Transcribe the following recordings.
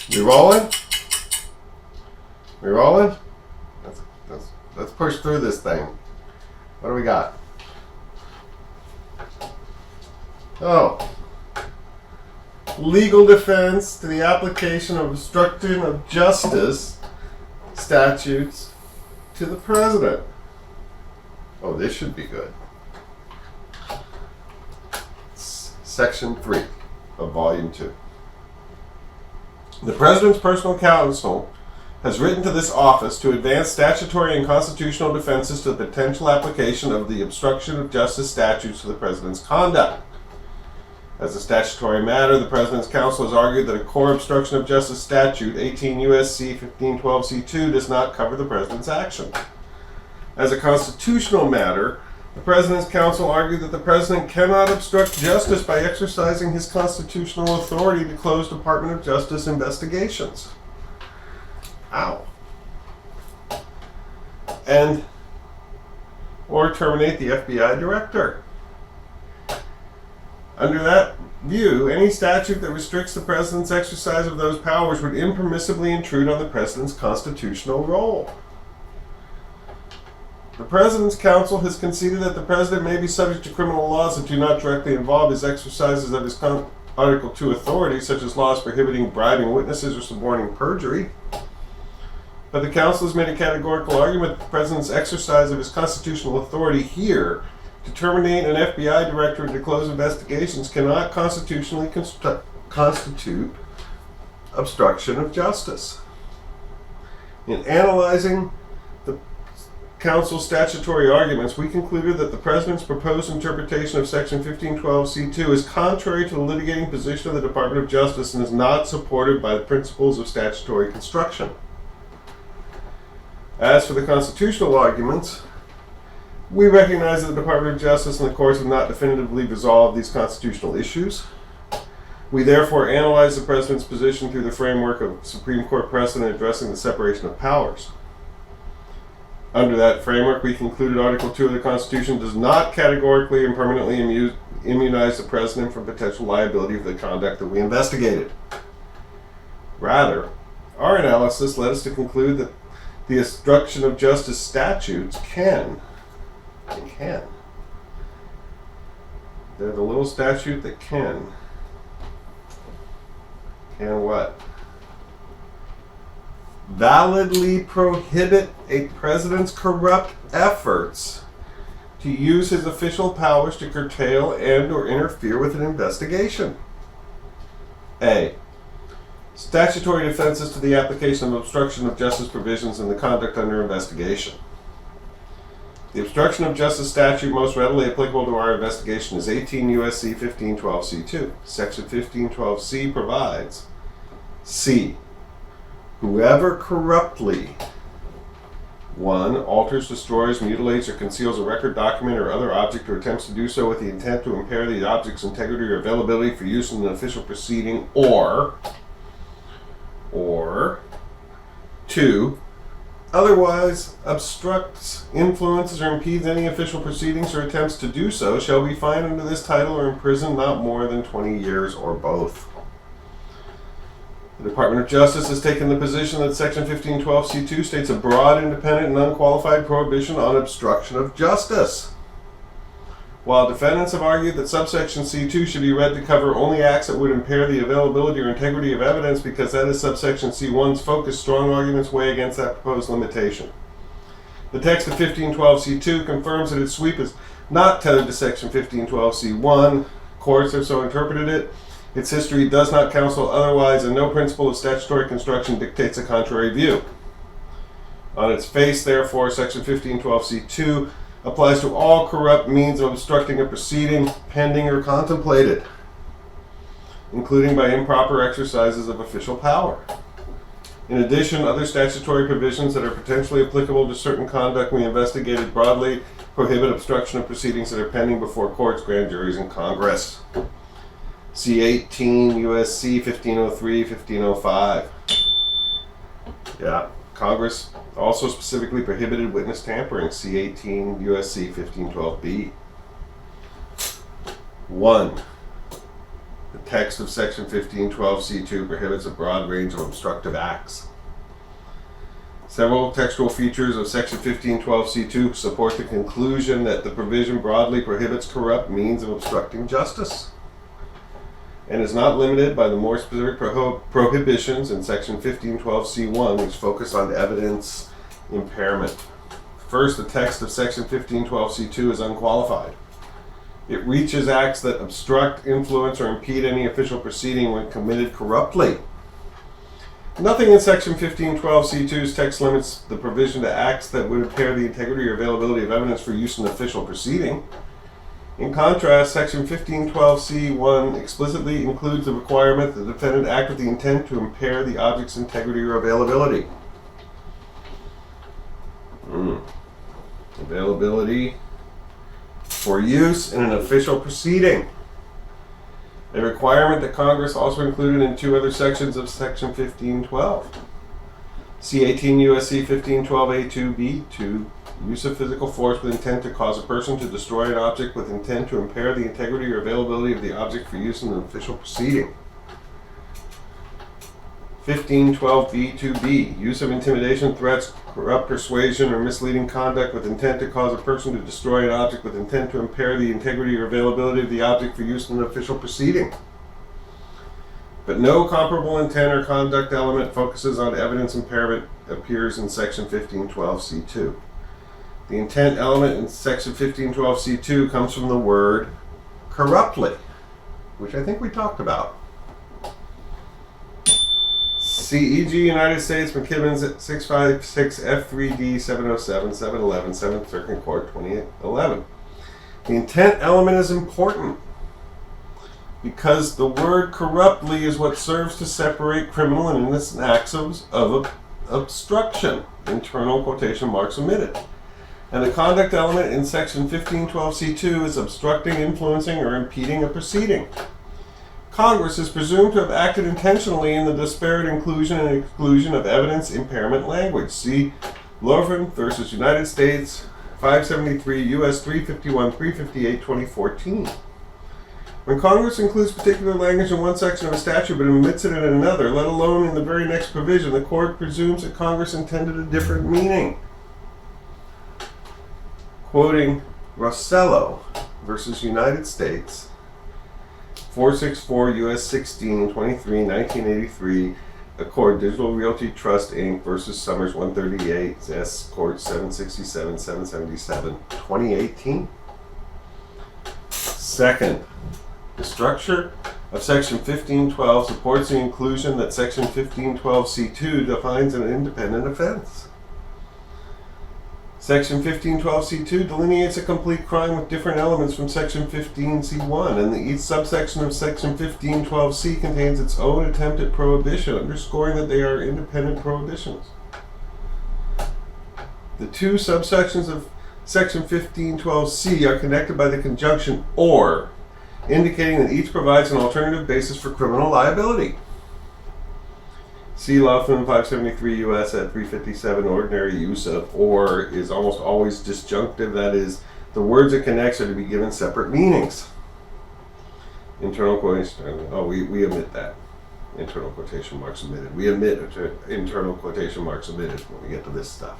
We rolling? We rolling? Let's push through this thing. What do we got? Oh. Legal defense to the application of obstruction of justice statutes to the president. Oh, this should be good. Section 3 of Volume 2. The President's personal counsel has written to this office to advance statutory and constitutional defenses to the potential application of the obstruction of justice statutes to the President's conduct. As a statutory matter, the President's counsel has argued that a core obstruction of justice statute, 18 U.S.C. 1512c2, does not cover the President's action. As a constitutional matter, the President's counsel argued that the President cannot obstruct justice by exercising his constitutional authority to close Department of Justice investigations. Ow. And or terminate the FBI director. Under that view, any statute that restricts the President's exercise of those powers would impermissibly intrude on the President's constitutional role. The President's counsel has conceded that the President may be subject to criminal laws that do not directly involve his exercises of his Article 2 authority, such as laws prohibiting bribing witnesses or suborning perjury. But the counsel has made a categorical argument that the President's exercise of his constitutional authority here to terminate an FBI director and to close investigations cannot constitutionally constitute obstruction of justice. In analyzing the counsel's statutory arguments, we concluded that the President's proposed interpretation of Section 1512c2 is contrary to the litigating position of the Department of Justice and is not supported by the principles of statutory construction. As for the constitutional arguments, we recognize that the Department of Justice and the courts have not definitively resolved these constitutional issues. We therefore analyze the President's position through the framework of Supreme Court precedent addressing the separation of powers. Under that framework, we concluded Article 2 of the Constitution does not categorically and permanently immunize the President from potential liability for the conduct that we investigated. Rather, our analysis led us to conclude that the obstruction of justice statutes can. They're the little statute that can. Can what? Validly prohibit a president's corrupt efforts to use his official powers to curtail and or interfere with an investigation. A. Statutory defenses to the application of obstruction of justice provisions in the conduct under investigation. The obstruction of justice statute most readily applicable to our investigation is 18 U.S.C. 1512c2. Section 1512c provides, C. Whoever corruptly 1. Alters, destroys, mutilates, or conceals a record, document, or other object, or attempts to do so with the intent to impair the object's integrity or availability for use in an official proceeding, or 2. Otherwise obstructs, influences, or impedes any official proceedings or attempts to do so, shall be fined under this title or imprisoned not more than 20 years or both. The Department of Justice has taken the position that Section 1512c2 states a broad, independent, and unqualified prohibition on obstruction of justice. While defendants have argued that subsection C2 should be read to cover only acts that would impair the availability or integrity of evidence because that is subsection C1's focus, strong arguments weigh against that proposed limitation. The text of 1512c2 confirms that its sweep is not tethered to section 1512c1. Courts have so interpreted it. Its history does not counsel otherwise, and no principle of statutory construction dictates a contrary view. On its face, therefore, section 1512c2 applies to all corrupt means of obstructing a proceeding pending or contemplated, including by improper exercises of official power. In addition, other statutory provisions that are potentially applicable to certain conduct we investigated broadly prohibit obstruction of proceedings that are pending before courts, grand juries, and Congress. See 18 U.S.C. 1503, 1505. Yeah, Congress also specifically prohibited witness tampering, see 18 U.S.C. 1512b. 1. The text of Section 1512C2 prohibits a broad range of obstructive acts. Several textual features of Section 1512C2 support the conclusion that the provision broadly prohibits corrupt means of obstructing justice, and is not limited by the more specific prohibitions in Section 1512C1, which focus on evidence impairment. First, the text of Section 1512C2 is unqualified. It reaches acts that obstruct, influence, or impede any official proceeding when committed corruptly. Nothing in Section 1512C2's text limits the provision to acts that would impair the integrity or availability of evidence for use in official proceeding. In contrast, Section 1512C1 explicitly includes the requirement that the defendant act with the intent to impair the object's integrity or availability. Availability for use in an official proceeding. A requirement that Congress also included in two other sections of Section 1512. See 18 U.S.C. 1512A2B2, use of physical force with intent to cause a person to destroy an object with intent to impair the integrity or availability of the object for use in an official proceeding. 1512B2B, use of intimidation, threats, corrupt persuasion, or misleading conduct with intent to cause a person to destroy an object with intent to impair the integrity or availability of the object for use in an official proceeding. But no comparable intent or conduct element focuses on evidence impairment appears in Section 1512C2. The intent element in Section 1512C2 comes from the word corruptly, which I think we talked about. CEG United States McKibbin's 656 F3D 707 711 7th Circuit Court 2011. The intent element is important because the word corruptly is what serves to separate criminal and innocent acts of obstruction, internal quotation marks omitted. And the conduct element in Section 1512C2 is obstructing, influencing, or impeding a proceeding. Congress is presumed to have acted intentionally in the disparate inclusion and exclusion of evidence impairment language. See Lovren versus United States, 573 U.S. 351, 358, 2014. When Congress includes particular language in one section of a statute but omits it in another, let alone in the very next provision, the court presumes that Congress intended a different meaning. Quoting Rossello versus United States, 464 U.S. 1623, 1983, Accord Digital Realty Trust Inc. versus Summers 138, S. Court 767, 777, 2018. Second, the structure of Section 1512 supports the inclusion that Section 1512C2 defines an independent offense. Section 1512C2 delineates a complete crime with different elements from Section 15C1, and each subsection of Section 1512C contains its own attempt at prohibition, underscoring that they are independent prohibitions. The two subsections of Section 1512C are connected by the conjunction "or," indicating that each provides an alternative basis for criminal liability. See Laughlin 573 U.S. at 357. Ordinary use of "or" is almost always disjunctive. That is, the words it connects are to be given separate meanings. Internal quotation. Oh, we omit that. Internal quotation marks omitted. We omit internal quotation marks omitted when we get to this stuff.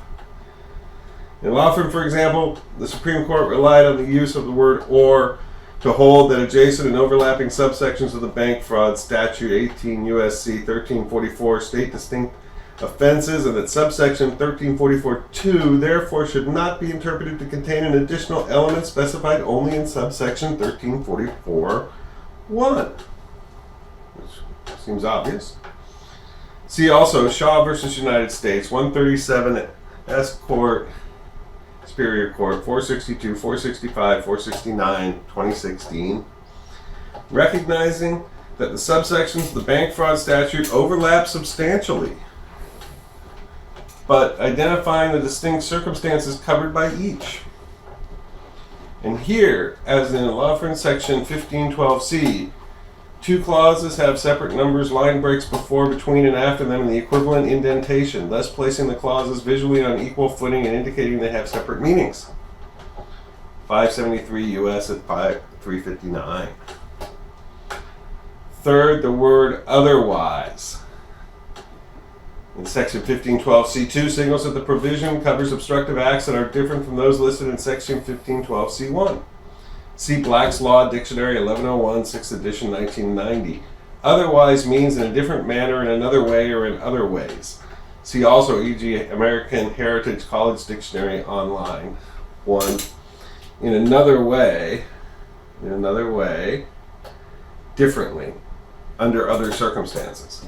In Laughlin, for example, the Supreme Court relied on the use of the word "or" to hold that adjacent and overlapping subsections of the bank fraud statute 18 U.S.C. 1344 state distinct offenses, and that subsection 1344-2 therefore should not be interpreted to contain an additional element specified only in subsection 1344-1, which seems obvious. See also Shaw versus United States, 137 S. Court, Superior Court, 462, 465, 469, 2016, recognizing that the subsections of the bank fraud statute overlap substantially, but identifying the distinct circumstances covered by each. And here, as in Laughlin section 1512C, two clauses have separate numbers, line breaks before, between, and after them in the equivalent indentation, thus placing the clauses visually on equal footing and indicating they have separate meanings. 573 U.S. at 359. Third, the word otherwise. In section 1512C2 signals that the provision covers obstructive acts that are different from those listed in section 1512C1. See Black's Law Dictionary 1101, 6th edition, 1990. Otherwise means in a different manner, in another way, or in other ways. See also e.g. American Heritage College Dictionary online. 1. In another way, differently, under other circumstances.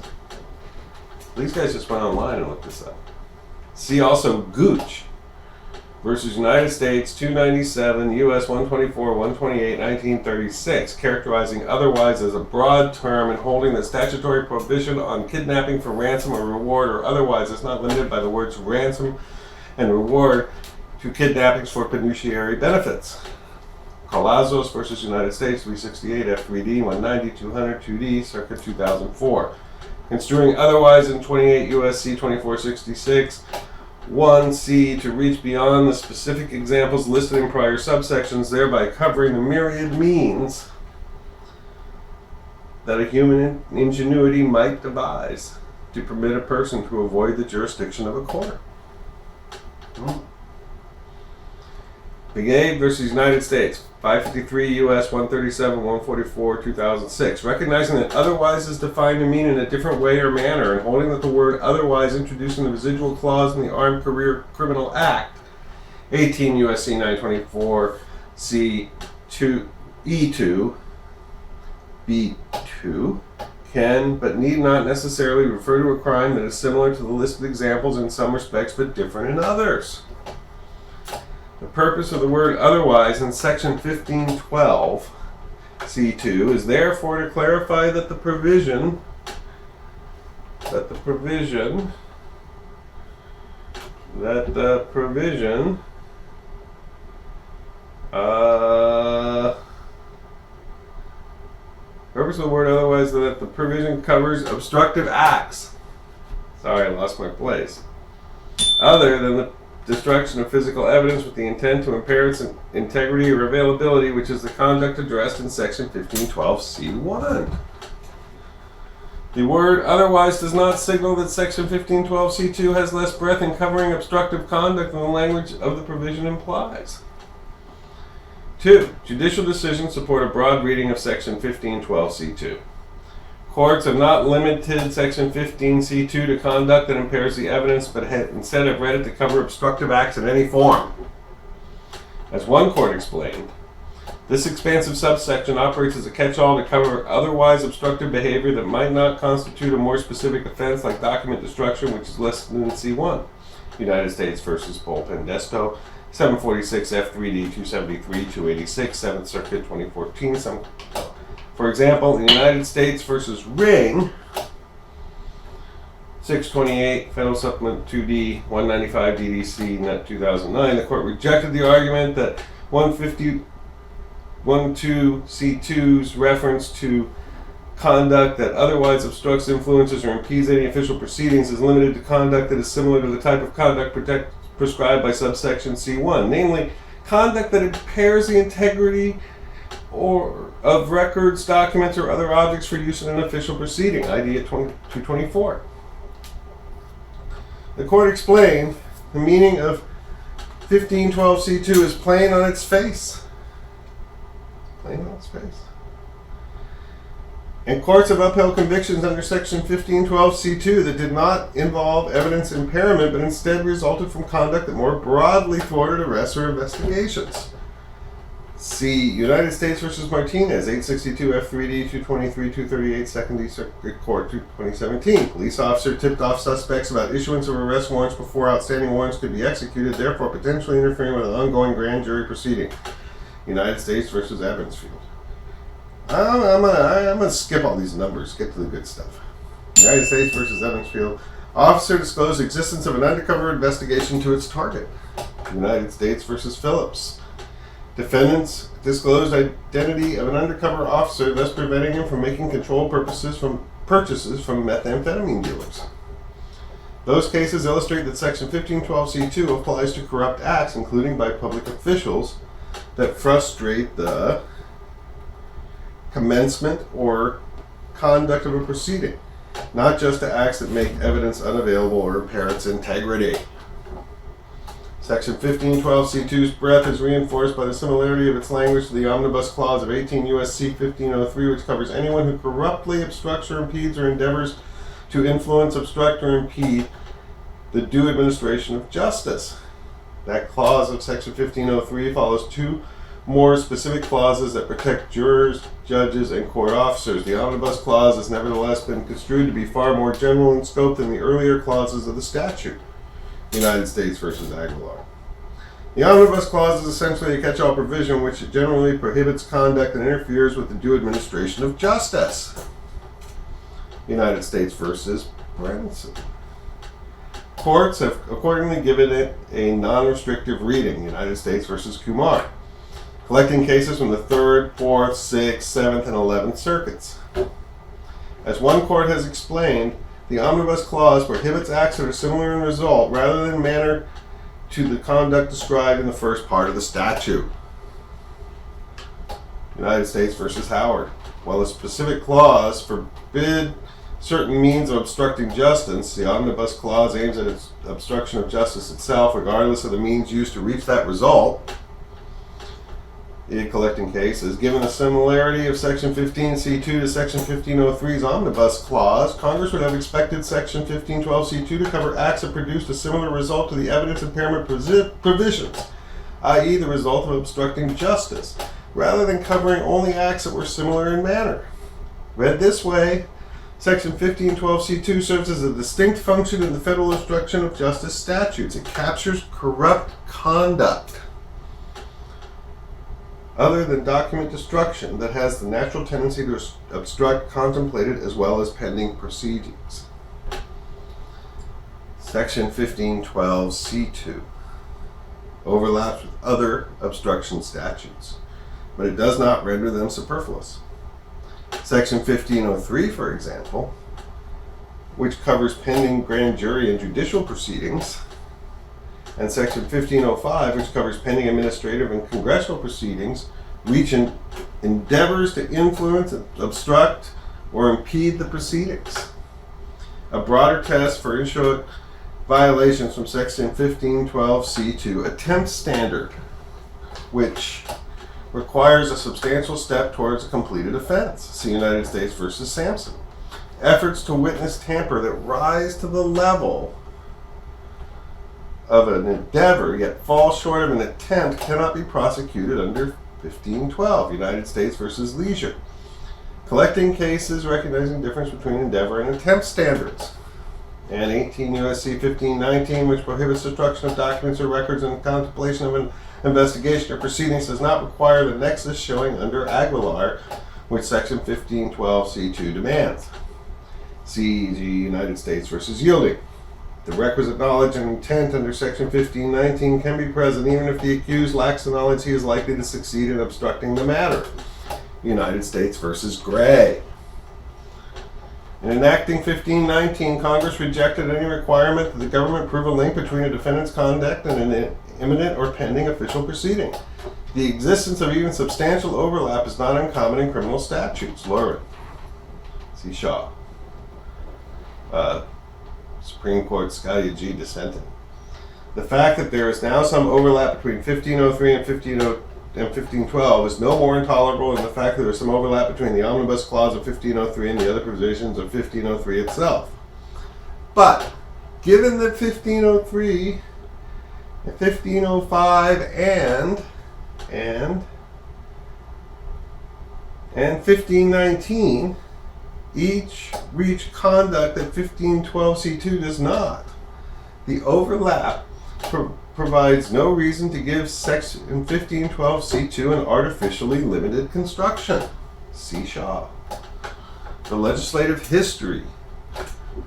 These guys just went online and looked this up. See also Gooch versus United States 297, U.S. 124, 128, 1936, characterizing otherwise as a broad term and holding that statutory prohibition on kidnapping for ransom or reward or otherwise is not limited by the words ransom and reward to kidnappings for pecuniary benefits. Calazos versus United States 368, F3D 190, 200, 2D, circa 2004. Construing otherwise in 28 U.S.C. 2466, 1C to reach beyond the specific examples listed in prior subsections, thereby covering the myriad means that a human ingenuity might devise to permit a person to avoid the jurisdiction of a court. Brigade versus United States, 553 U.S. 137, 144, 2006. Recognizing that otherwise is defined to mean in a different way or manner, and holding that the word otherwise introducing the residual clause in the Armed Career Criminal Act, 18 U.S.C. 924, C2, E2, B2, can but need not necessarily refer to a crime that is similar to the listed examples in some respects but different in others. The purpose of the word otherwise in section 1512 C2 is therefore to clarify that the provision purpose of the word otherwise that the provision covers obstructive acts. Sorry, I lost my place. Other than the destruction of physical evidence with the intent to impair its integrity or availability, which is the conduct addressed in section 1512C1. The word otherwise does not signal that section 1512C2 has less breadth in covering obstructive conduct than the language of the provision implies. 2. Judicial decisions support a broad reading of section 1512C2. Courts have not limited section 15C2 to conduct that impairs the evidence, but instead have read it to cover obstructive acts in any form. As one court explained, this expansive subsection operates as a catch-all to cover otherwise obstructive behavior that might not constitute a more specific offense like document destruction, which is listed in C1. United States versus Polpendesto, 746 F3D 273 286, 7th Circuit 2014. For example, in United States versus Ring, 628 Federal Supplement 2D 195 DDC Net 2009, the court rejected the argument that 152C2's reference to conduct that otherwise obstructs, influences, or impedes any official proceedings is limited to conduct that is similar to the type of conduct prescribed by subsection C1, namely conduct that impairs the integrity or of records, documents, or other objects for use in an official proceeding, ID at 224. The court explained the meaning of 1512C2 is plain on its face. Plain on its face. And courts have upheld convictions under section 1512C2 that did not involve evidence impairment, but instead resulted from conduct that more broadly thwarted arrests or investigations. See United States versus Martinez, 862 F3D 223 238, 2nd Circuit Court, 2017. Police officer tipped off suspects about issuance of arrest warrants before outstanding warrants could be executed, therefore potentially interfering with an ongoing grand jury proceeding. United States versus Evansfield. I'm gonna skip all these numbers, get to the good stuff. United States versus Evansfield. Officer disclosed existence of an undercover investigation to its target. United States versus Phillips. Defendants disclosed identity of an undercover officer, thus preventing him from making controlled purchases from methamphetamine dealers. Those cases illustrate that section 1512C2 applies to corrupt acts, including by public officials, that frustrate the commencement or conduct of a proceeding, not just to acts that make evidence unavailable or impair its integrity. Section 1512C2's breadth is reinforced by the similarity of its language to the Omnibus Clause of 18 U.S.C. 1503, which covers anyone who corruptly obstructs or impedes or endeavors to influence, obstruct, or impede the due administration of justice. That clause of Section 1503 follows two more specific clauses that protect jurors, judges, and court officers. The Omnibus Clause has nevertheless been construed to be far more general in scope than the earlier clauses of the statute. United States versus Aguilar. The Omnibus Clause is essentially a catch-all provision which generally prohibits conduct and interferes with the due administration of justice. United States versus Branson. Courts have accordingly given it a non-restrictive reading, United States versus Kumar, collecting cases from the 3rd, 4th, 6th, 7th, and 11th circuits. As one court has explained, the Omnibus Clause prohibits acts that are similar in result rather than manner to the conduct described in the first part of the statute. United States versus Howard. While a specific clause forbid certain means of obstructing justice, the Omnibus Clause aims at its obstruction of justice itself, regardless of the means used to reach that result. Collecting cases. Given the similarity of Section 15C2 to Section 1503's Omnibus Clause, Congress would have expected Section 1512C2 to cover acts that produced a similar result to the evidence impairment provisions, i.e. the result of obstructing justice, rather than covering only acts that were similar in manner. Read this way, Section 1512C2 serves as a distinct function in the federal obstruction of justice statutes. It captures corrupt conduct other than document destruction that has the natural tendency to obstruct contemplated as well as pending proceedings. Section 1512C2 overlaps with other obstruction statutes, but it does not render them superfluous. Section 1503, for example, which covers pending grand jury and judicial proceedings, and Section 1505, which covers pending administrative and congressional proceedings, reach endeavors to influence, obstruct, or impede the proceedings. A broader test for inchoate violations from Section 1512C2 attempt standard, which requires a substantial step towards a completed offense. See United States versus Sampson. Efforts to witness tamper that rise to the level of an endeavor yet fall short of an attempt cannot be prosecuted under 1512, United States versus Leisure. Collecting cases recognizing difference between endeavor and attempt standards. And 18 U.S.C. 1519, which prohibits destruction of documents or records in contemplation of an investigation or proceedings, does not require the nexus showing under Aguilar, which Section 1512C2 demands. C.G. United States versus Yielding. The requisite knowledge and intent under Section 1519 can be present even if the accused lacks the knowledge he is likely to succeed in obstructing the matter. United States versus Gray. In enacting 1519, Congress rejected any requirement that the government prove a link between a defendant's conduct and an imminent or pending official proceeding. The existence of even substantial overlap is not uncommon in criminal statutes. Lauren. See Shaw. Supreme Court Scalia G. dissenting. The fact that there is now some overlap between 1503 and 1512 is no more intolerable than the fact that there is some overlap between the Omnibus Clause of 1503 and the other provisions of 1503 itself. But, given that 1503 and 1505 and 1519 each reach conduct that 1512C2 does not, the overlap provides no reason to give Section 1512C2 an artificially limited construction. See Shaw. The legislative history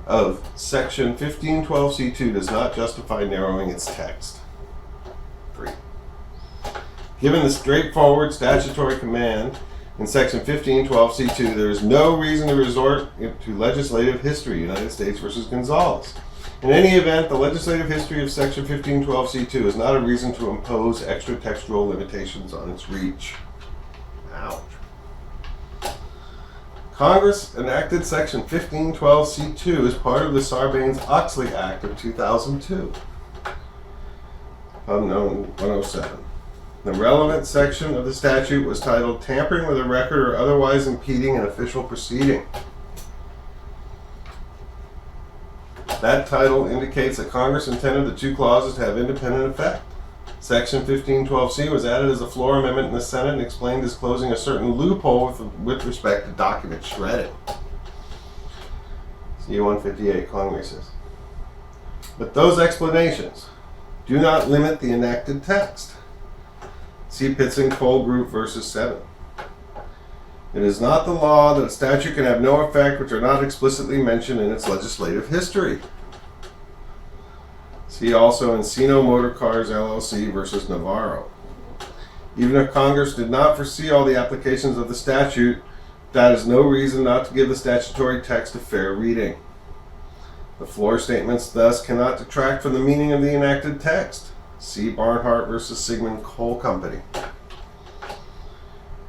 of Section 1512C2 does not justify narrowing its text. 3. Given the straightforward statutory command in Section 1512C2, there is no reason to resort to legislative history, United States versus Gonzalez. In any event, the legislative history of Section 1512C2 is not a reason to impose extra textual limitations on its reach. Ouch. Congress enacted Section 1512C2 as part of the Sarbanes-Oxley Act of 2002. Unknown 107. The relevant section of the statute was titled Tampering with a Record or Otherwise Impeding an Official Proceeding. That title indicates that Congress intended the two clauses to have independent effect. Section 1512C was added as a floor amendment in the Senate and explained as closing a certain loophole with respect to document shredding. See 158 Congresses. But those explanations do not limit the enacted text. See Pitson Coal Group versus 7. It is not the law that a statute can have no effect which are not explicitly mentioned in its legislative history. See also Encino Motor Cars LLC versus Navarro. Even if Congress did not foresee all the applications of the statute, that is no reason not to give the statutory text a fair reading. The floor statements thus cannot detract from the meaning of the enacted text. See Barnhart versus Sigmund Coal Company.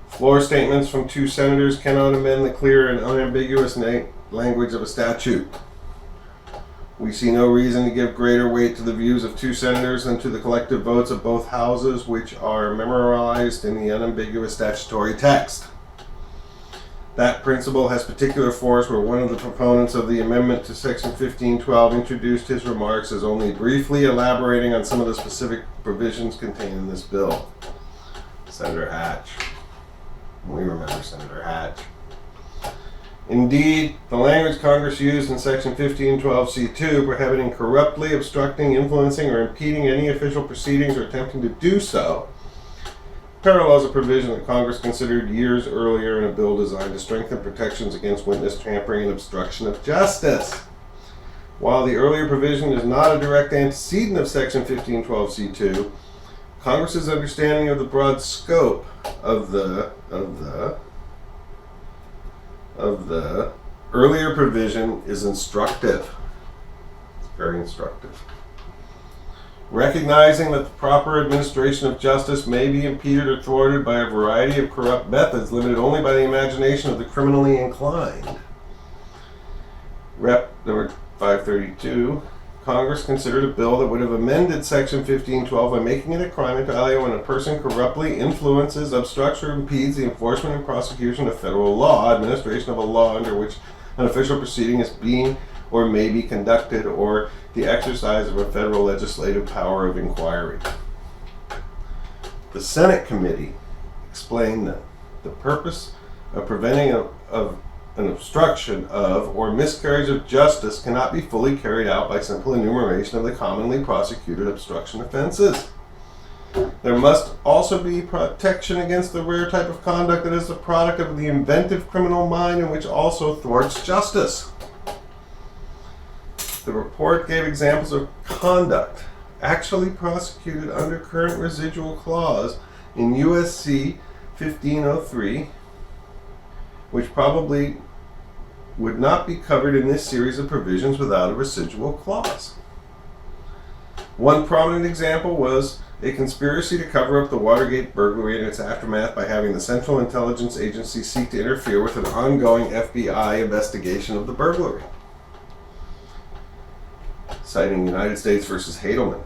Floor statements from two senators cannot amend the clear and unambiguous language of a statute. We see no reason to give greater weight to the views of two senators than to the collective votes of both houses, which are memorialized in the unambiguous statutory text. That principle has particular force where one of the proponents of the amendment to Section 1512 introduced his remarks as only briefly elaborating on some of the specific provisions contained in this bill. Senator Hatch. We remember Senator Hatch. Indeed, the language Congress used in Section 1512C2 prohibiting corruptly obstructing, influencing, or impeding any official proceedings or attempting to do so parallels a provision that Congress considered years earlier in a bill designed to strengthen protections against witness tampering and obstruction of justice. While the earlier provision is not a direct antecedent of Section 1512C2, Congress's understanding of the broad scope of the earlier provision is instructive. It's very instructive. Recognizing that the proper administration of justice may be impeded or thwarted by a variety of corrupt methods limited only by the imagination of the criminally inclined. Rep. number 532, Congress considered a bill that would have amended Section 1512 by making it a crime inter alia when a person corruptly influences, obstructs, or impedes the enforcement and prosecution of federal law, administration of a law under which an official proceeding is being or may be conducted, or the exercise of a federal legislative power of inquiry. The Senate committee explained that the purpose of preventing an obstruction of or miscarriage of justice cannot be fully carried out by simple enumeration of the commonly prosecuted obstruction offenses. There must also be protection against the rare type of conduct that is the product of the inventive criminal mind and which also thwarts justice. The report gave examples of conduct actually prosecuted under current residual clause in USC 1503, which probably would not be covered in this series of provisions without a residual clause. One prominent example was a conspiracy to cover up the Watergate burglary and its aftermath by having the Central Intelligence Agency seek to interfere with an ongoing FBI investigation of the burglary. Citing United States versus Hadelman.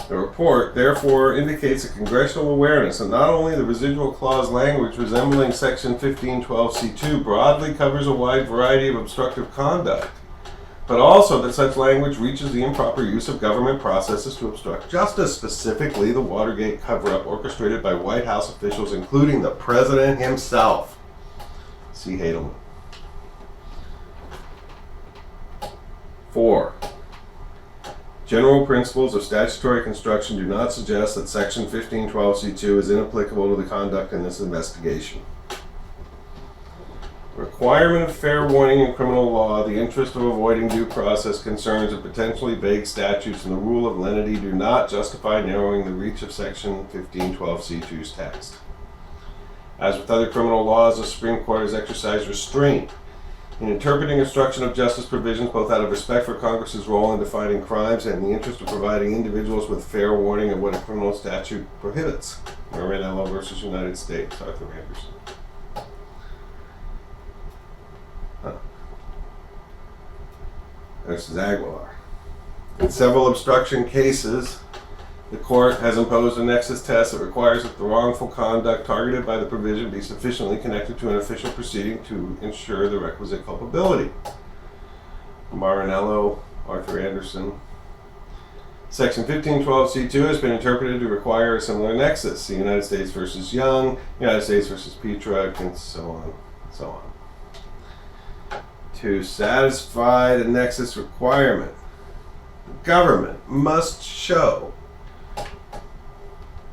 The report, therefore, indicates a congressional awareness that not only the residual clause language resembling Section 1512C2 broadly covers a wide variety of obstructive conduct, but also that such language reaches the improper use of government processes to obstruct justice, specifically the Watergate cover-up orchestrated by White House officials, including the President himself. See Hadelman. 4. General principles of statutory construction do not suggest that Section 1512C2 is inapplicable to the conduct in this investigation. Requirement of fair warning in criminal law, the interest of avoiding due process concerns of potentially vague statutes, and the rule of lenity do not justify narrowing the reach of Section 1512C2's text. As with other criminal laws, the Supreme Court has exercised restraint in interpreting obstruction of justice provisions both out of respect for Congress's role in defining crimes and in the interest of providing individuals with fair warning of what a criminal statute prohibits. Marinello versus United States, Arthur Anderson. versus Aguilar. In several obstruction cases, the court has imposed a nexus test that requires that the wrongful conduct targeted by the provision be sufficiently connected to an official proceeding to ensure the requisite culpability. Marinello, Arthur Anderson. Section 1512C2 has been interpreted to require a similar nexus. The United States versus Young, United States versus Petruk, and so on, and so on. To satisfy the nexus requirement, the government must show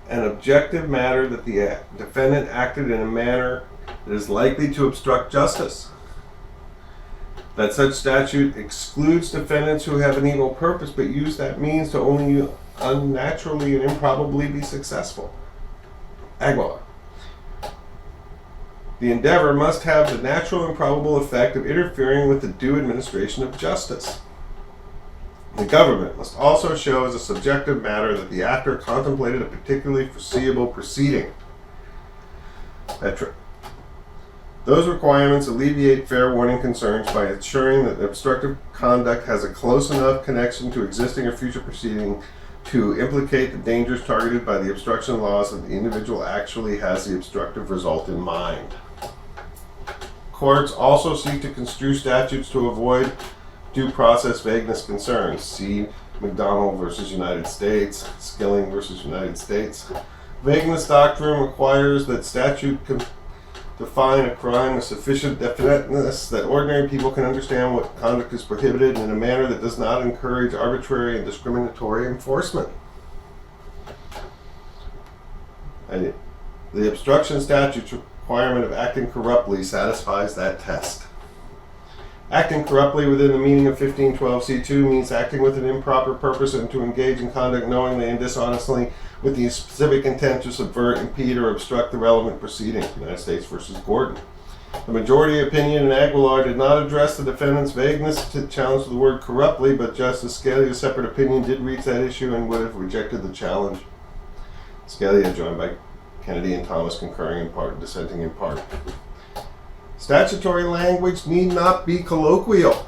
an objective matter that the defendant acted in a manner that is likely to obstruct justice. That such statute excludes defendants who have an evil purpose but use that means to only unnaturally and improbably be successful. Aguilar. The endeavor must have the natural and probable effect of interfering with the due administration of justice. The government must also show as a subjective matter that the actor contemplated a particularly foreseeable proceeding. Those requirements alleviate fair warning concerns by ensuring that the obstructive conduct has a close enough connection to existing or future proceeding to implicate the dangers targeted by the obstruction laws that the individual actually has the obstructive result in mind. Courts also seek to construe statutes to avoid due process vagueness concerns. See McDonald versus United States, Skilling versus United States. Vagueness doctrine requires that statute define a crime with sufficient definiteness that ordinary people can understand what conduct is prohibited in a manner that does not encourage arbitrary and discriminatory enforcement. And the obstruction statute's requirement of acting corruptly satisfies that test. Acting corruptly within the meaning of 1512C2 means acting with an improper purpose and to engage in conduct knowingly and dishonestly with the specific intent to subvert, impede, or obstruct the relevant proceeding. United States versus Gordon. The majority opinion in Aguilar did not address the defendant's vagueness to challenge the word corruptly, but Justice Scalia's separate opinion did reach that issue and would have rejected the challenge. Scalia, joined by Kennedy and Thomas, concurring in part, dissenting in part. Statutory language need not be colloquial,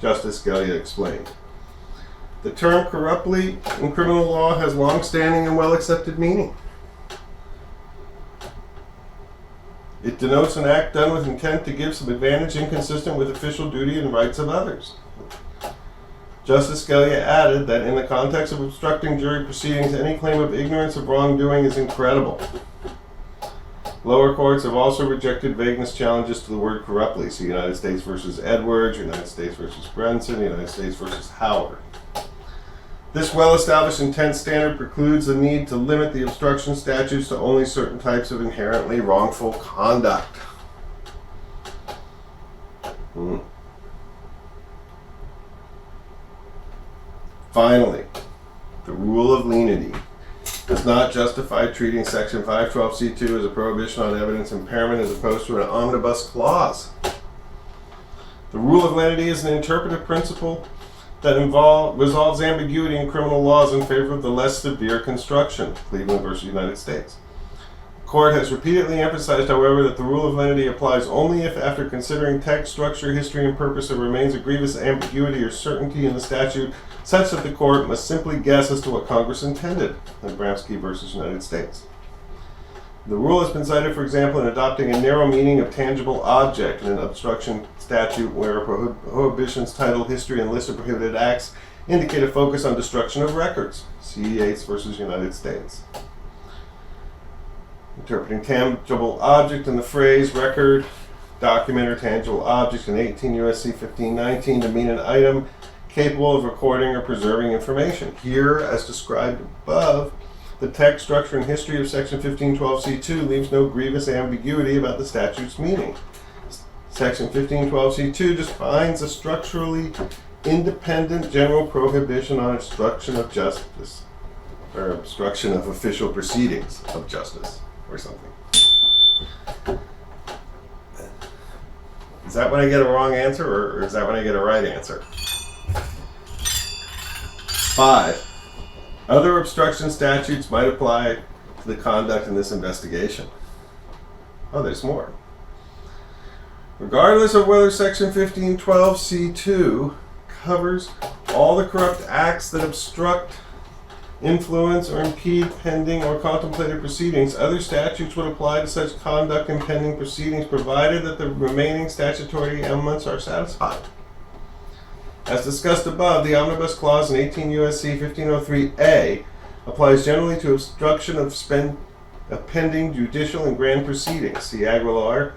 Justice Scalia explained. The term corruptly in criminal law has long-standing and well-accepted meaning. It denotes an act done with intent to give some advantage inconsistent with official duty and rights of others. Justice Scalia added that in the context of obstructing jury proceedings, any claim of ignorance of wrongdoing is incredible. Lower courts have also rejected vagueness challenges to the word corruptly. See United States versus Edwards, United States versus Brenson, United States versus Howard. This well-established intent standard precludes the need to limit the obstruction statutes to only certain types of inherently wrongful conduct. Finally, the rule of lenity does not justify treating Section 512C2 as a prohibition on evidence impairment as opposed to an omnibus clause. The rule of lenity is an interpretive principle that resolves ambiguity in criminal laws in favor of the less severe construction. Cleveland versus United States. The court has repeatedly emphasized, however, that the rule of lenity applies only if, after considering text, structure, history, and purpose, there remains a grievous ambiguity or certainty in the statute such that the court must simply guess as to what Congress intended. Abramsky versus United States. The rule has been cited, for example, in adopting a narrow meaning of tangible object in an obstruction statute where prohibitions titled History and List of Prohibited Acts indicate a focus on destruction of records. C. Yates versus United States. Interpreting tangible object in the phrase record, document, or tangible object in 18 U.S.C. 1519 to mean an item capable of recording or preserving information. Here, as described above, the text, structure, and history of Section 1512C2 leaves no grievous ambiguity about the statute's meaning. Section 1512C2 defines a structurally independent general prohibition on obstruction of justice, or obstruction of official proceedings of justice, or something. Is that when I get a wrong answer, or is that when I get a right answer? 5. Other obstruction statutes might apply to the conduct in this investigation. Oh, there's more. Regardless of whether Section 1512C2 covers all the corrupt acts that obstruct, influence, or impede pending or contemplated proceedings. Other statutes would apply to such conduct in pending proceedings, provided that the remaining statutory elements are satisfied. As discussed above, the Omnibus Clause in 18 U.S.C. 1503A applies generally to obstruction of pending judicial and grand proceedings. See Aguilar,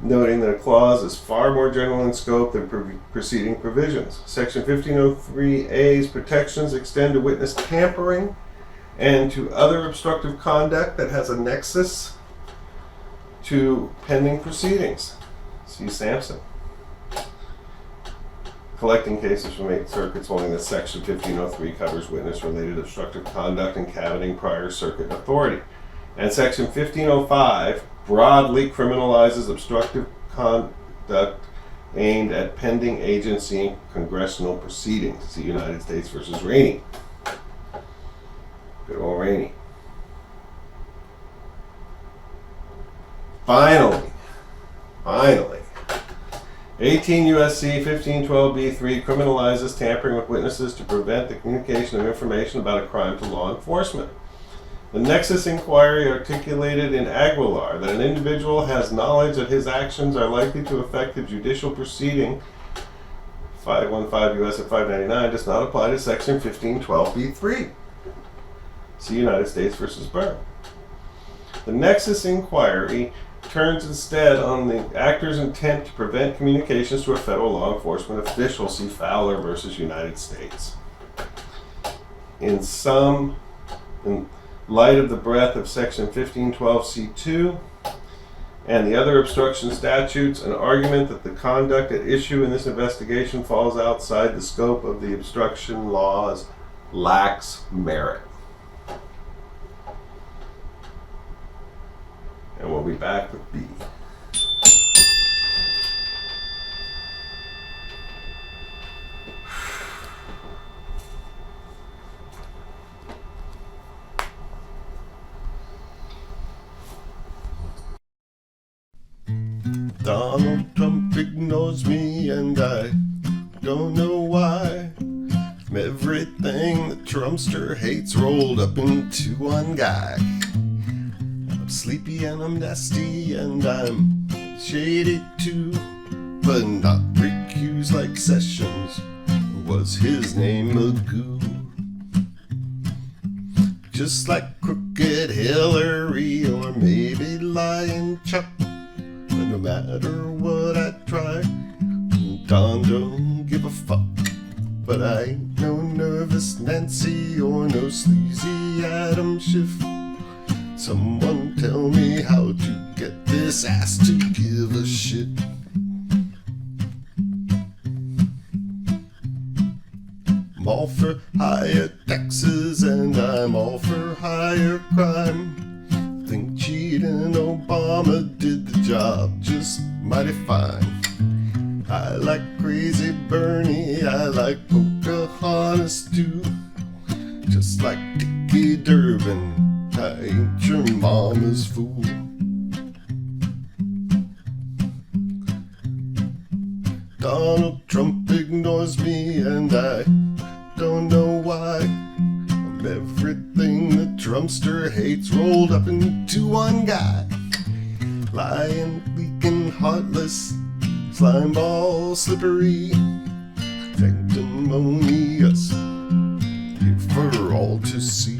noting that a clause is far more general in scope than preceding provisions. Section 1503A's protections extend to witness tampering and to other obstructive conduct that has a nexus to pending proceedings. See Sampson. Collecting cases from 8 circuits holding that Section 1503 covers witness-related obstructive conduct and caviting prior circuit authority. And Section 1505 broadly criminalizes obstructive conduct aimed at pending agency and congressional proceedings. See United States versus Rainey. Good old Rainey. Finally, 18 U.S.C. 1512b3 criminalizes tampering with witnesses to prevent the communication of information about a crime to law enforcement. The nexus inquiry articulated in Aguilar that an individual has knowledge that his actions are likely to affect the judicial proceeding, 515 U.S. at 599, does not apply to Section 1512b3. See United States versus Byrne. The nexus inquiry turns instead on the actor's intent to prevent communications to a federal law enforcement official. See Fowler versus United States. In light of the breadth of Section 1512c2 and the other obstruction statutes, an argument that the conduct at issue in this investigation falls outside the scope of the obstruction laws lacks merit. And we'll be back with B. Donald Trump ignores me and I don't know why. Everything the Trumpster hates rolled up into one guy. I'm sleepy and I'm nasty and I'm shady too, but not recused like Sessions. Was his name Magoo? Just like crooked Hillary or maybe lying Chuck. But no matter what I try, Don don't give a fuck. But I ain't no nervous Nancy or no sleazy Adam Schiff. Someone tell me how to get this ass to give a shit. I'm all for higher taxes and I'm all for higher crime. Think cheating Obama did the job just mighty fine. I like crazy Bernie, I like Pocahontas too. Just like Dickie Durbin, I ain't your mama's fool. Donald Trump ignores me and I don't know why. I'm everything the Trumpster hates rolled up into one guy. Lying, leaking, heartless, slimeball, slippery, sanctimonious, here for all to see.